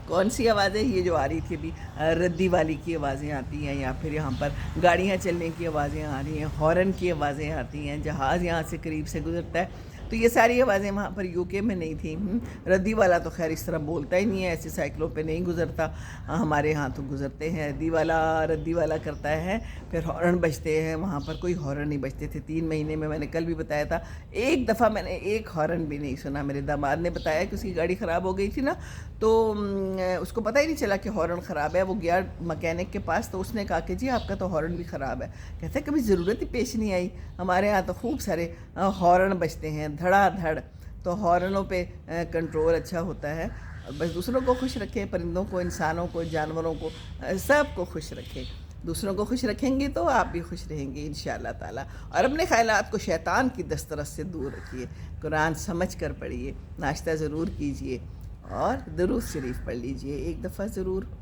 کون سی آوازیں یہ جو آ رہی تھی ابھی، ردی والی کی آوازیں آتی ہیں، یا پھر یہاں پر گاڑیاں چلنے کی آوازیں آ رہی ہیں، ہارن کی آوازیں آتی ہیں، جہاز یہاں سے قریب سے گزرتا ہے، تو یہ ساری آوازیں وہاں پر یو کے میں نہیں تھیں۔ ردی والا تو خیر اس طرح بولتا ہی نہیں ہے، ایسے سائیکلوں پہ نہیں گزرتا، ہمارے ہاں تو گزرتے ہیں، ردی والا کرتا ہے، پھر ہارن بجتے ہیں، وہاں پر کوئی ہارن نہیں بجتے تھے 3 مہینے میں نے کل بھی بتایا تھا، ایک دفعہ میں نے ایک ہارن بھی نہیں سنا۔ میرے داماد نے بتایا کہ اس کی گاڑی خراب ہو گئی تھی نا، تو اس کو پتہ ہی نہیں چلا کہ ہارن خراب ہے، وہ گیا مکینک کے پاس، تو اس نے کہا کہ جی آپ کا تو ہارن بھی خراب ہے، کہتے ہیں کبھی ضرورت ہی پیش نہیں آئی، ہمارے ہاں تو خوب سارے ہارن بجتے ہیں دھڑا دھڑ، تو ہارنوں پہ کنٹرول اچھا ہوتا ہے، اور بس دوسروں کو خوش رکھے، پرندوں کو، انسانوں کو، جانوروں کو، سب کو خوش رکھے، دوسروں کو خوش رکھیں گے تو آپ بھی خوش رہیں گے انشاءاللہ تعالی، اور اپنے خیالات کو شیطان کی دسترس سے دور رکھیے، قرآن سمجھ کر پڑھیے، ناشتہ ضرور کیجیے، اور درود شریف پڑھ لیجئے ایک دفعہ ضرور۔